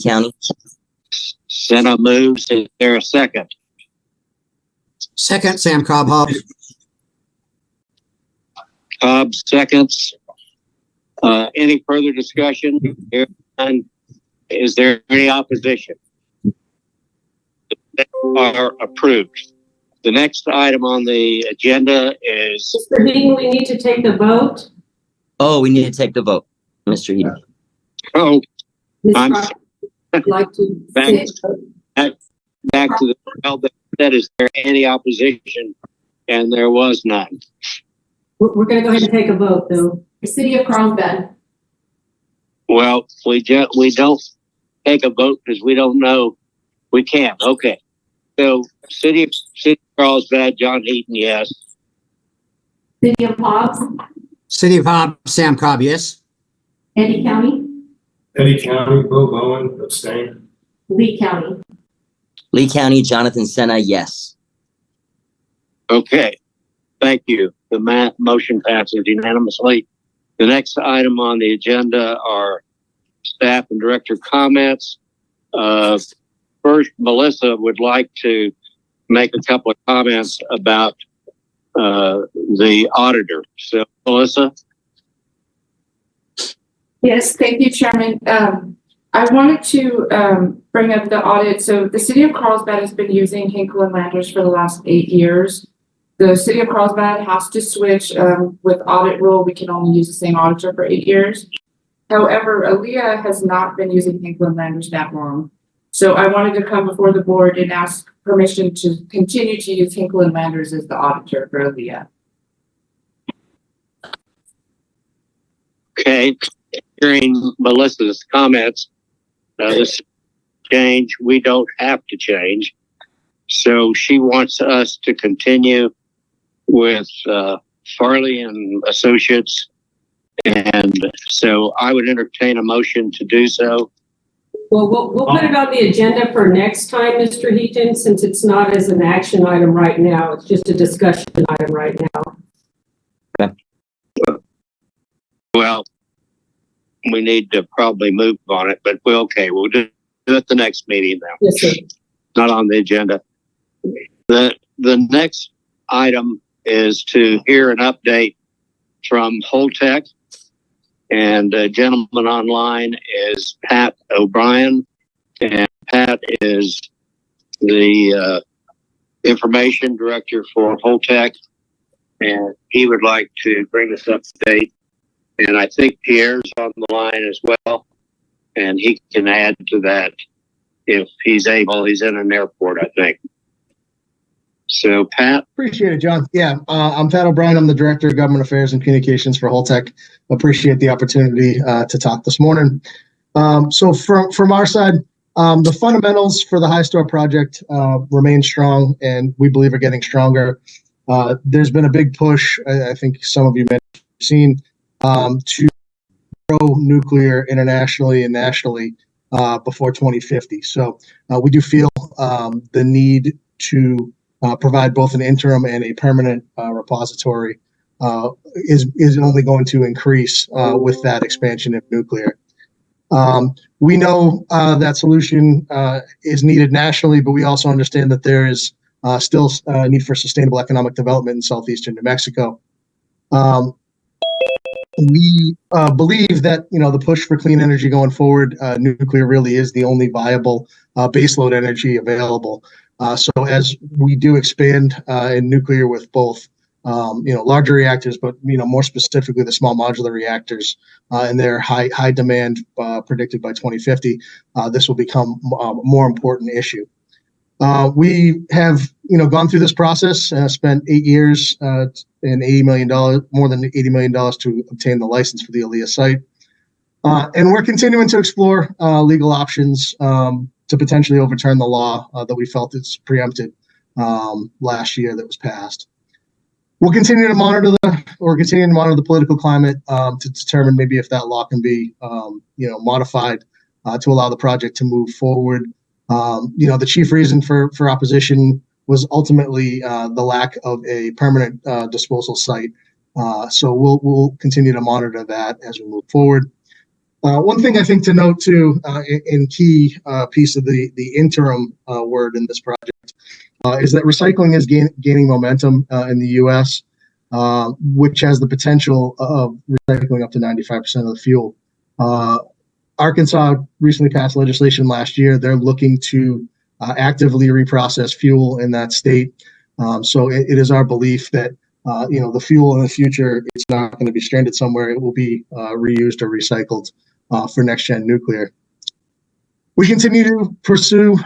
County. Senna moves. Is there a second? Second, Sam Cobb Hobbs. Cobb seconds. Any further discussion? Here, none. Is there any opposition? They are approved. The next item on the agenda is... Mr. Heaton, we need to take the vote. Oh, we need to take the vote, Mr. Heaton. Oh, Ms. I'm Cross, would like to back, say- back to the well, that is there any opposition? And there was none. We're going to go ahead and take a vote, though. The city of Carlsbad. Well, we don't take a vote because we don't know. We can't. Okay. So City of Carlsbad, John Heaton, yes. City of Hobbs, City of Hobbs, Sam Cobb, yes. Eddy County, Eddy County, Bill Bowen, abstain. Lee County. Lee County, Jonathan Senna, yes. Okay. Thank you. The motion passes unanimously. The next item on the agenda are staff and director comments. First, Melissa would like to make a couple of comments about the auditor. So, Melissa? Yes, thank you, Chairman. I wanted to bring up the audit. So the city of Carlsbad has been using Hinkle and Landers for the last 8 years. The city of Carlsbad has to switch with audit rule. We can only use the same auditor for 8 years. However, Eddy Lea has not been using Hinkle and Landers that long. So I wanted to come before the board and ask permission to continue to use Hinkle and Landers as the auditor for Eddy Lea. Okay. Hearing Melissa's comments, this change, we don't have to change. So she wants us to continue with Farley and Associates. And so I would entertain a motion to do so. Well, we'll put it on the agenda for next time, Mr. Heaton, since it's not as an action item right now. It's just a discussion item right now. Well, we need to probably move on it, but we'll do it the next meeting now. Yes, sir. Not on the agenda. The next item is to hear an update from Holtec, and the gentleman online is Pat O'Brien, and Pat is the information director for Holtec, and he would like to bring us up to date. And I think Pierre's on the line as well, and he can add to that if he's able. He's in an airport, I think. So, Pat? Appreciate it, John. Yeah, I'm Pat O'Brien. I'm the Director of Government Affairs and Communications for Holtec. Appreciate the opportunity to talk this morning. So from our side, the fundamentals for the High Store project remain strong, and we believe are getting stronger. There's been a big push, I think some of you may have seen, to grow nuclear internationally and nationally before 2050. So we do feel the need to provide both an interim and a permanent repository is only going to increase with that expansion of nuclear. We know that solution is needed nationally, but we also understand that there is still a need for sustainable economic development in southeastern New Mexico. We believe that the push for clean energy going forward, nuclear really is the only viable baseload energy available. So as we do expand in nuclear with both larger reactors, but more specifically the small modular reactors and their high demand predicted by 2050, this will become a more important issue. We have gone through this process, spent 8 years and $80 million, more than $80 million to obtain the license for the Eddy Lea site. And we're continuing to explore legal options to potentially overturn the law that we felt is preempted last year that was passed. We'll continue to monitor the political climate to determine maybe if that law can be modified to allow the project to move forward. The chief reason for opposition was ultimately the lack of a permanent disposal site. So we'll continue to monitor that as we move forward. One thing I think to note too, in key piece of the interim word in this project is that recycling is gaining momentum in the U.S., which has the potential of recycling up to 95% of the fuel. Arkansas recently passed legislation last year. They're looking to actively reprocess fuel in that state. So it is our belief that the fuel in the future, it's not going to be stranded somewhere. It will be reused or recycled for next-gen nuclear. We continue to pursue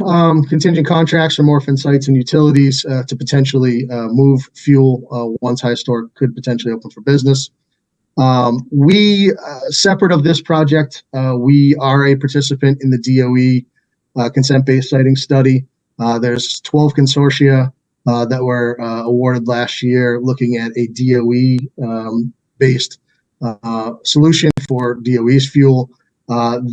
contingent contracts from orphan sites and utilities to potentially move fuel once HISTOR could potentially open for business. We, separate of this project, we are a participant in the DOE consent-based siting study. There's 12 consortia that were awarded last year looking at a DOE-based solution for DOE's fuel.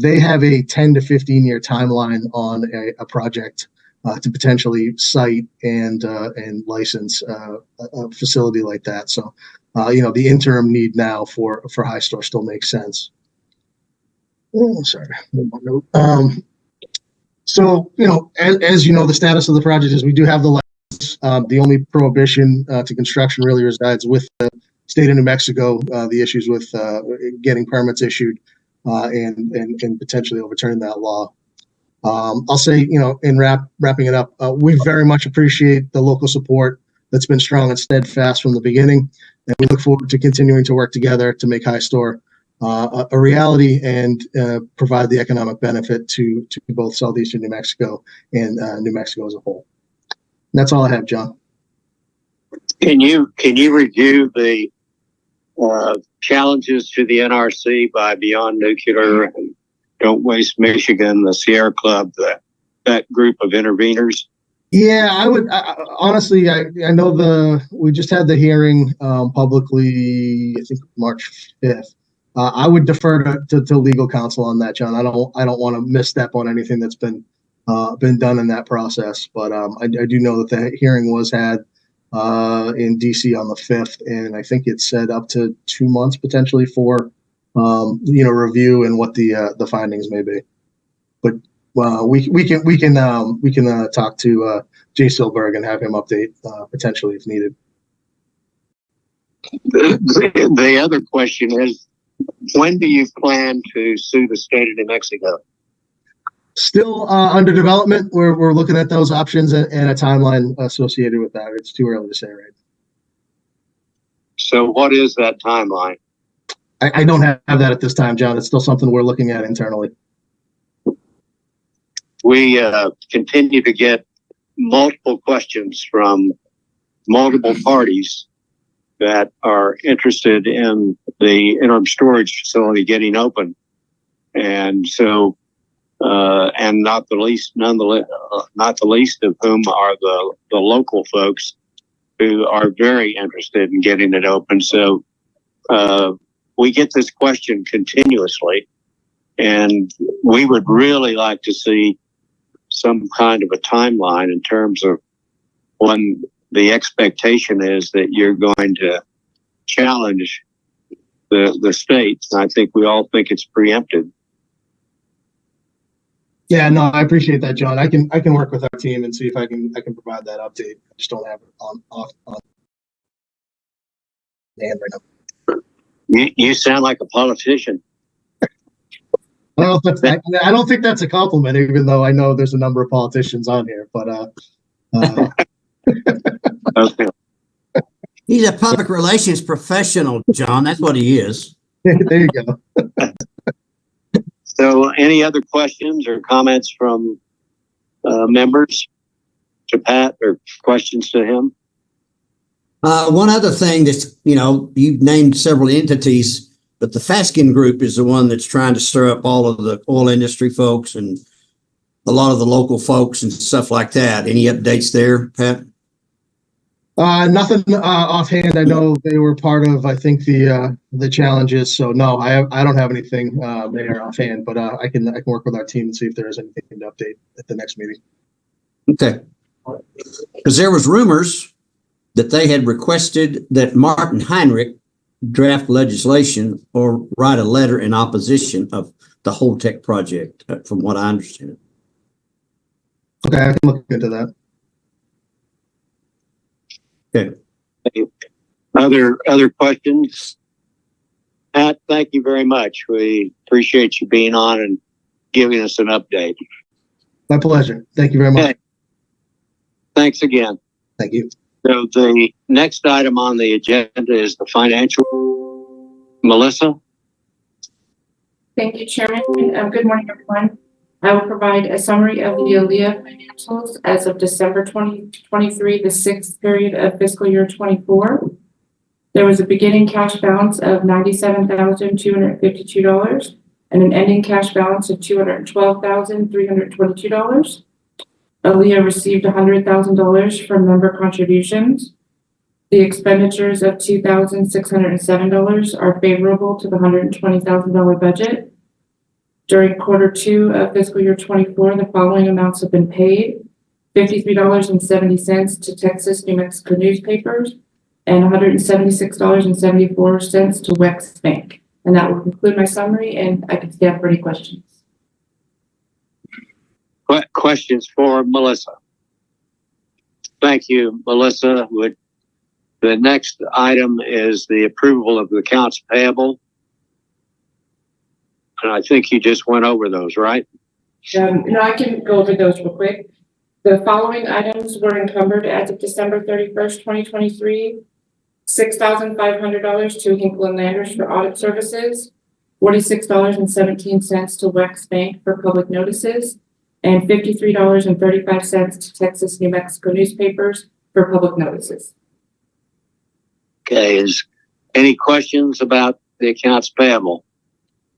They have a 10 to 15-year timeline on a project to potentially site and license a facility like that. So, the interim need now for HISTOR still makes sense. Oh, sorry. So, as you know, the status of the project is we do have the license. The only prohibition to construction really resides with the state of New Mexico, the issues with getting permits issued and potentially overturning that law. I'll say, in wrapping it up, we very much appreciate the local support that's been strong and steadfast from the beginning. And we look forward to continuing to work together to make HISTOR a reality and provide the economic benefit to both southeastern New Mexico and New Mexico as a whole. And that's all I have, John. Can you review the challenges to the NRC by Beyond Nuclear and Don't Waste Michigan, the Sierra Club, that group of interveners? Yeah, I would honestly. I know we just had the hearing publicly. I think March 5th. I would defer to legal counsel on that, John. I don't want to misstep on anything that's been done in that process. But I do know that the hearing was had in DC on the 5th, and I think it said up to 2 months potentially for review and what the findings may be. But we can talk to Jay Silberg and have him update potentially if needed. The other question is, when do you plan to sue the state of New Mexico? Still under development. We're looking at those options and a timeline associated with that. It's too early to say right now. So what is that timeline? I don't have that at this time, John. It's still something we're looking at internally. We continue to get multiple questions from multiple parties that are interested in the interim storage facility getting open. And so, and not the least of whom are the local folks who are very interested in getting it open. So we get this question continuously, and we would really like to see some kind of a timeline in terms of when the expectation is that you're going to challenge the states. I think we all think it's preempted. Yeah, no, I appreciate that, John. I can work with our team and see if I can provide that update. I just don't have it on hand right now. You sound like a politician. I don't think that's a compliment, even though I know there's a number of politicians on here. But Okay. He's a public relations professional, John. That's what he is. there you go. So any other questions or comments from members to Pat, or questions to him? One other thing that's, you've named several entities, but the Faskin Group is the one that's trying to stir up all of the oil industry folks and a lot of the local folks and stuff like that. Any updates there, Pat? Nothing offhand. I know they were part of, I think, the challenges. So no, I don't have anything there offhand, but I can work with our team and see if there is anything to update at the next meeting. Okay. Because there was rumors that they had requested that Martin Heinrich draft legislation or write a letter in opposition of the whole tech project, from what I understand. Okay, I can look into that. Other questions? Pat, thank you very much. We appreciate you being on and giving us an update. My pleasure. Thank you very much. Okay. Thanks again. Thank you. So the next item on the agenda is the financial. Melissa? Thank you, Chairman. Good morning, everyone. I will provide a summary of the Eddy Lea financials as of December 2023, the sixth period of fiscal year 24. There was a beginning cash balance of $97,252 and an ending cash balance of $212,322. Eddy Lea received $100,000 from member contributions. The expenditures of $2,607 are favorable to the $120,000 budget. During quarter two of fiscal year 24, the following amounts have been paid: $53.70 to Texas, New Mexico newspapers, and $176.74 to Wex Bank. And that will conclude my summary, and I can stand for any questions. Questions for Melissa? Thank you, Melissa. The next item is the approval of the accounts payable. And I think you just went over those, right? No, I can go over those real quick. The following items were encumbered as of December 31st, 2023. $6,500 to Hinkle and Landers for audit services, $46.17 to Wex Bank for public notices, and $53.35 to Texas, New Mexico newspapers for public notices. Okay, is any questions about the accounts payable?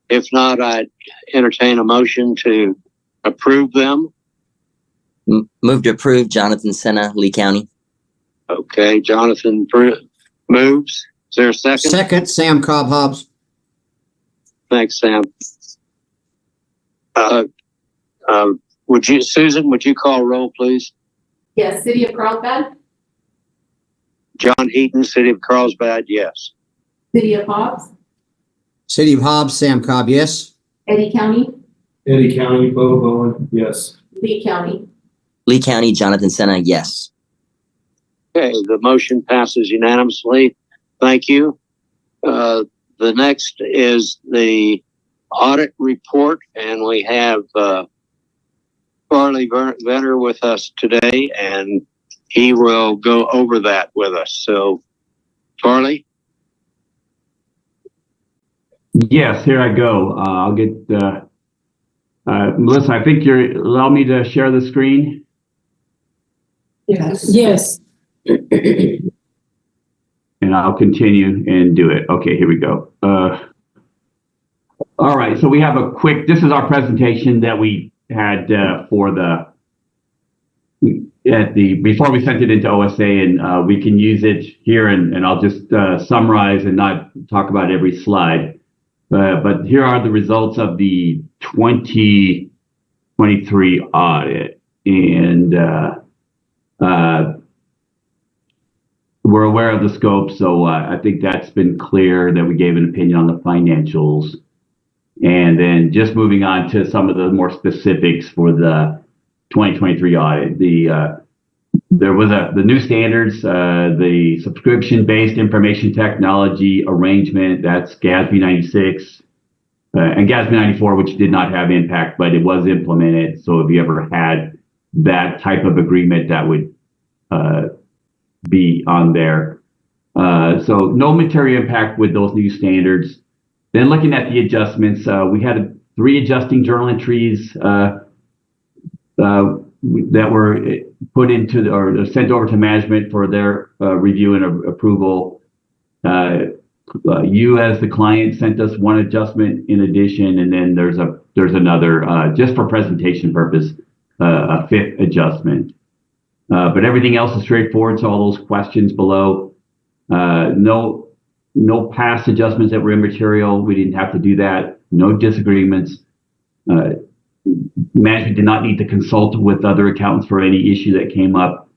If not, I'd entertain a motion to approve them. Move to approve, Jonathan Senna, Lee County. Okay, Jonathan moves. Is there a second? Second, Sam Cobb Hobbs. Thanks, Sam. Susan, would you call roll, please? Yes, City of Carlsbad, John Heaton, City of Carlsbad, yes. City of Hobbs, City of Hobbs, Sam Cobb, yes. Eddy County, Eddy County, Bo Bowen, yes. Lee County. Lee County, Jonathan Senna, yes. Okay, the motion passes unanimously. Thank you. The next is the audit report, and we have Farley Venner with us today, and he will go over that with us. So, Farley? Yes, here I go. I'll get Melissa, I think you're allow me to share the screen. Yes. Yes. And I'll continue and do it. Okay, here we go. All right, so we have this is our presentation that we had before we sent it into OSA, and we can use it here, and I'll just summarize and not talk about every slide. But here are the results of the 2023 audit, and we're aware of the scope, so I think that's been clear that we gave an opinion on the financials. And then just moving on to some of the more specifics for the 2023 audit. There was the new standards, the subscription-based information technology arrangement, that's GASB 96, and GASB 94, which did not have impact, but it was implemented. So if you ever had that type of agreement, that would be on there. So no material impact with those new standards. Then looking at the adjustments, we had 3 adjusting journal entries that were put into or sent over to management for their review and approval. You as the client sent us 1 adjustment in addition, and then there's another just for presentation purpose, a 5th adjustment. But everything else is straightforward. So all those questions below, no past adjustments that were immaterial. We didn't have to do that. No disagreements. Management did not need to consult with other accountants for any issue that came up.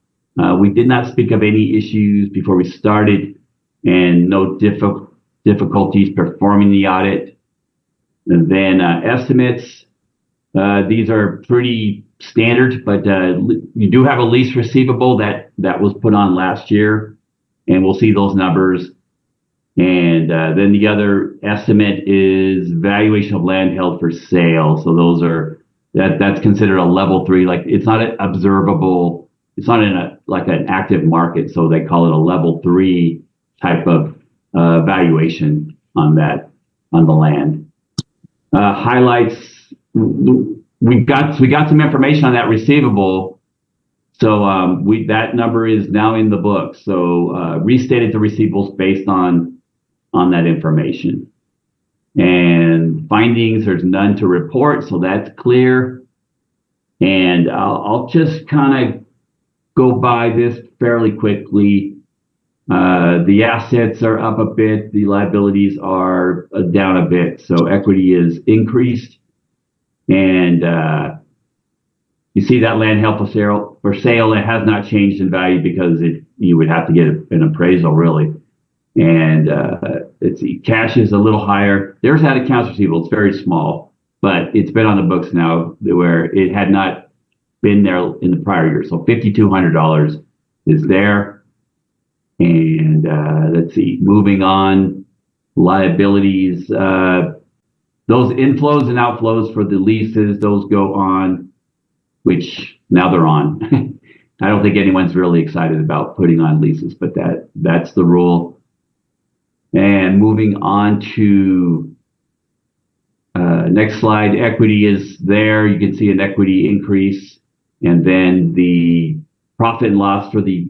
We did not speak of any issues before we started, and no difficulties performing the audit. And then estimates, these are pretty standard, but you do have a lease receivable that was put on last year, and we'll see those numbers. And then the other estimate is valuation of land held for sale. So those are that's considered a level 3. Like it's not an observable. It's not in like an active market. So they call it a level 3 type of valuation on the land. Highlights. We got some information on that receivable. So that number is now in the book. So restated the receivables based on that information. And findings, there's none to report, so that's clear. And I'll just kind of go by this fairly quickly. The assets are up a bit, the liabilities are down a bit, so equity is increased. And you see that land held for sale, it has not changed in value because you would have to get an appraisal really. And let's see, cash is a little higher. There's that accounts receivable, it's very small, but it's been on the books now where it had not been there in the prior year. So $5,200 is there. And let's see, moving on, liabilities, those inflows and outflows for the leases, those go on, which now they're on. I don't think anyone's really excited about putting on leases, but that's the rule. And moving on to next slide, equity is there. You can see an equity increase, and then the profit and loss for the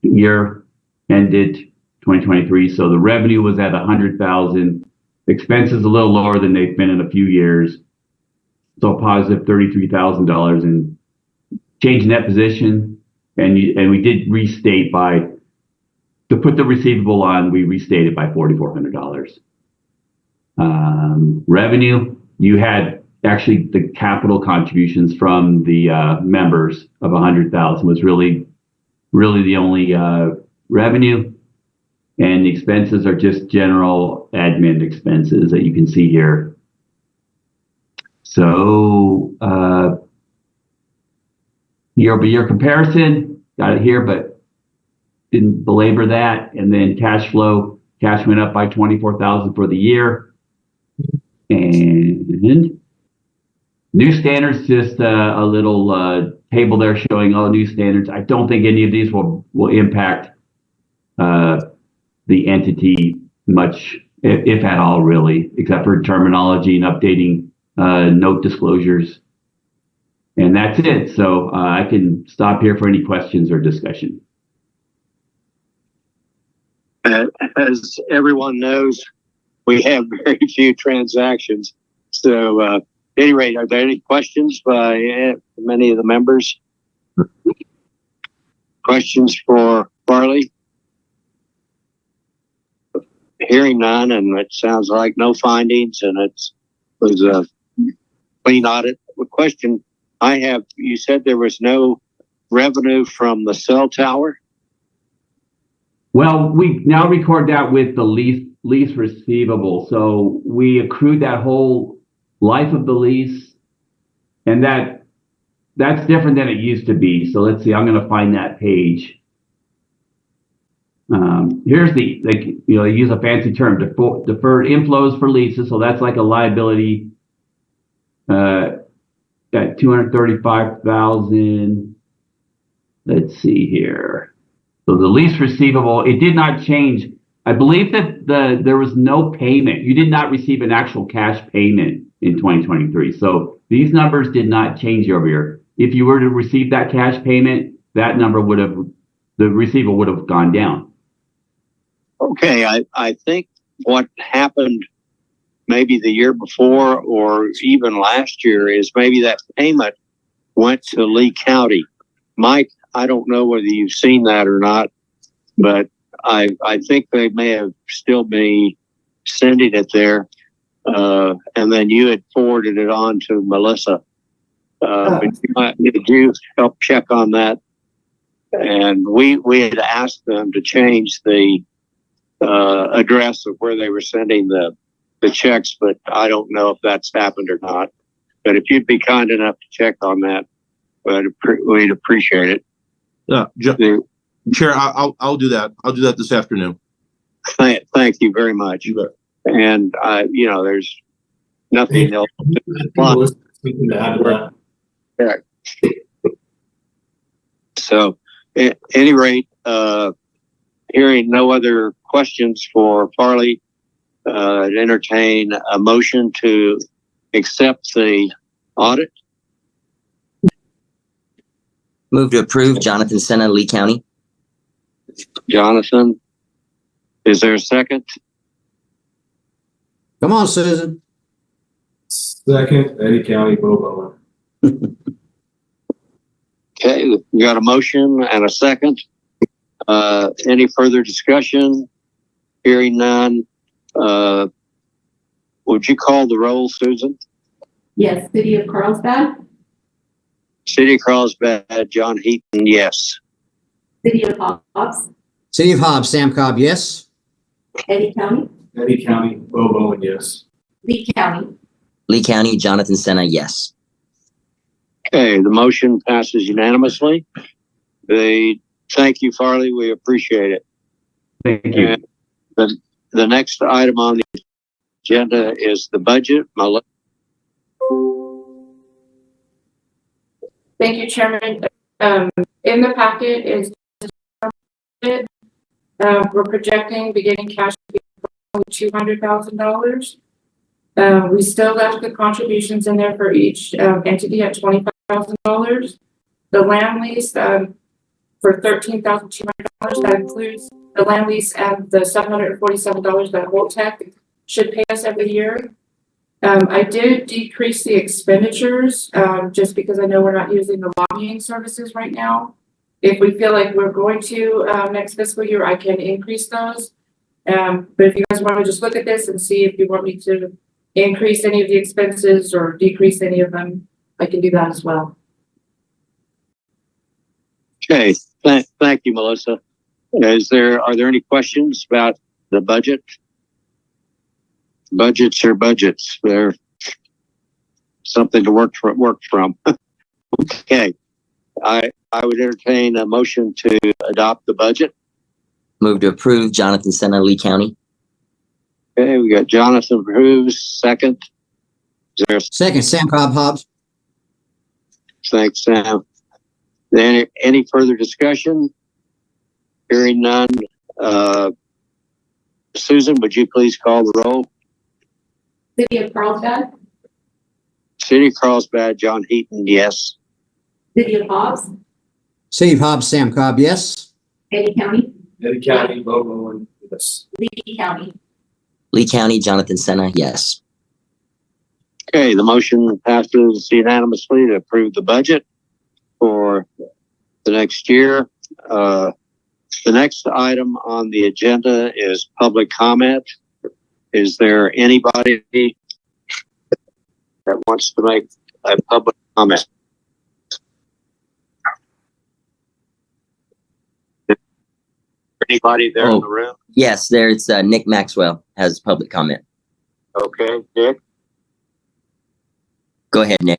year ended 2023. So the revenue was at 100,000. Expenses a little lower than they've been in a few years. So positive $33,000 in change in net position, and we did restate to put the receivable on, we restated by $4,400. Revenue, you had actually the capital contributions from the members of 100,000 was really the only revenue, and the expenses are just general admin expenses that you can see here. So year-over-year comparison, got it here, but didn't belabor that. And then cash went up by 24,000 for the year. And new standards, just a little table there showing all new standards. I don't think any of these will impact the entity much, if at all, really, except for terminology and updating note disclosures. And that's it. So I can stop here for any questions or discussion. As everyone knows, we have very few transactions. So at any rate, are there any questions by many of the members? Questions for Farley? Hearing none, and it sounds like no findings, and it was a clean audit. The question I have, you said there was no revenue from the cell tower? Well, we now record that with the lease receivable. So we accrued that whole life of the lease, and that's different than it used to be. So let's see, I'm going to find that page. Here's you use a fancy term, deferred inflows for leases. So that's like a liability at 235,000. Let's see here. So the lease receivable, it did not change. I believe that there was no payment. You did not receive an actual cash payment in 2023. So these numbers did not change over here. If you were to receive that cash payment, that number the receivable would have gone down. Okay, I think what happened maybe the year before or even last year is maybe that payment went to Lee County. Mike, I don't know whether you've seen that or not, but I think they may have still been sending it there. And then you had forwarded it on to Melissa. Did you help check on that? And we had asked them to change the address of where they were sending the the checks, but I don't know if that's happened or not. But if you'd be kind enough to check on that, we'd appreciate it. Yeah, Chair, I'll do that. I'll do that this afternoon. Thank you very much. You bet. And there's nothing else. Something to add to that. So, at any rate, hearing no other questions for Farley, entertain a motion to accept the audit. Move to approve Jonathan Senna, Lee County. Jonathan, is there a second? Come on, Susan. Second, Eddy County, Bobo. Okay, we got a motion and a second. Any further discussion? Hearing none. Would you call the roll, Susan? Yes, City of Carlsbad, City of Carlsbad, John Heaton, yes. City of Hobbs, City of Hobbs, Sam Cobb, yes. Eddy County, Eddy County, Bobo, and yes. Lee County. Lee County, Jonathan Senna, yes. Okay, the motion passes unanimously. Thank you, Farley. We appreciate it. Thank you. And the next item on the agenda is the budget. Thank you, Chairman. In the packet is, we're projecting beginning cash to be $200,000. We still left the contributions in there for each entity at $25,000. The land lease for $13,200. That includes the land lease and the $747 that Holtec should pay us every year. I did decrease the expenditures just because I know we're not using the lobbying services right now. If we feel like we're going to next fiscal year, I can increase those. But if you guys want to just look at this and see if you want me to increase any of the expenses or decrease any of them, I can do that as well. Okay, thank you, Melissa. Are there any questions about the budget? Budgets are budgets. They're something to work from. Okay, I would entertain a motion to adopt the budget. Move to approve Jonathan Senna, Lee County. Okay, we got Jonathan approves, second. Is there a Second, Sam Cobb, Hobbs. thanks, Sam? Any further discussion? Hearing none. Susan, would you please call the roll? City of Carlsbad, City of Carlsbad, John Heaton, yes. City of Hobbs, City of Hobbs, Sam Cobb, yes. Eddy County, Eddy County, Bobo, and yes. Lee County. Lee County, Jonathan Senna, yes. Okay, the motion passes unanimously to approve the budget for the next year. The next item on the agenda is public comment. Is there anybody that wants to make a public comment? Anybody there in the room? Yes, there's Nick Maxwell has public comment. Okay, Dick. Go ahead, Nick.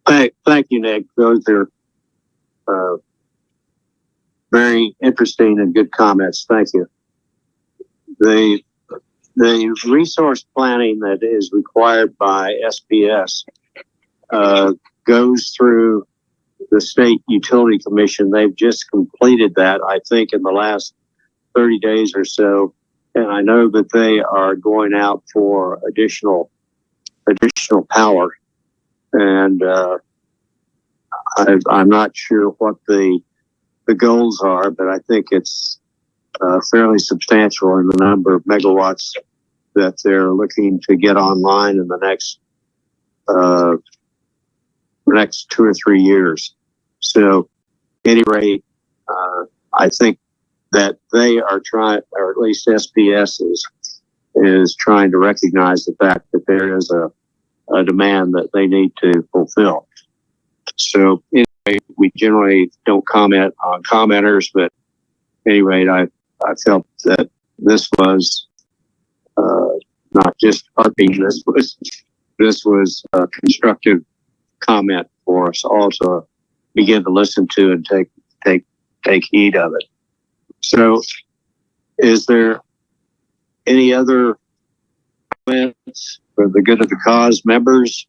Thank you, Nick. Those are very interesting and good comments. Thank you. The resource planning that is required by SPS goes through the State Utility Commission. They've just completed that, I think, in the last 30 days or so. And I know that they are going out for additional power. And I'm not sure what the goals are, but I think it's fairly substantial in the number of megawatts that they're looking to get online in the next 2 or 3 years. So, at any rate, I think that they are trying, or at least SPS is trying to recognize the fact that there is a demand that they need to fulfill. So, anyway, we generally don't comment on commenters, but anyway, I felt that this was not just harping. This was a constructive comment for us all to begin to listen to and take heed of it. So, is there any other comments for the good of the cause, members?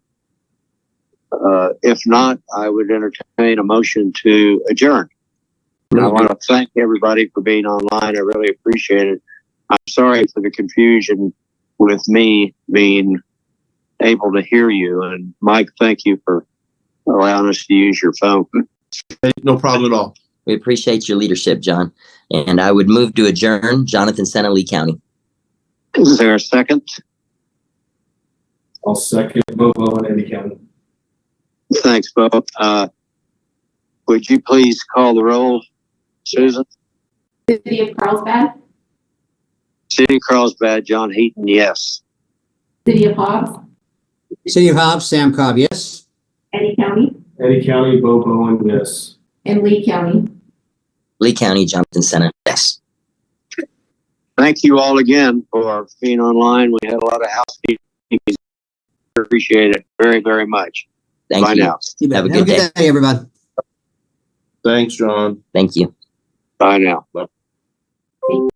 If not, I would entertain a motion to adjourn. I want to thank everybody for being online. I really appreciate it. I'm sorry for the confusion with me being able to hear you. And Mike, thank you for allowing us to use your phone. Hey, no problem at all. We appreciate your leadership, John. And I would move to adjourn. Jonathan Senna, Lee County. Is there a second? I'll second Bobo and Eddy County. Thanks, Bo. Would you please call the roll, Susan? City of Carlsbad, City of Carlsbad, John Heaton, yes. City of Hobbs, City of Hobbs, Sam Cobb, yes. Eddy County, Eddy County, Bobo, and yes. and Lee County. Lee County, Jonathan Senna, yes. Thank you all again for being online. We had a lot of housekeeping. Appreciate it very, very much. Thank Bye you. now. You bet. Have a good day. day, everybody. Thanks, John. Thank you. Bye now. Bye.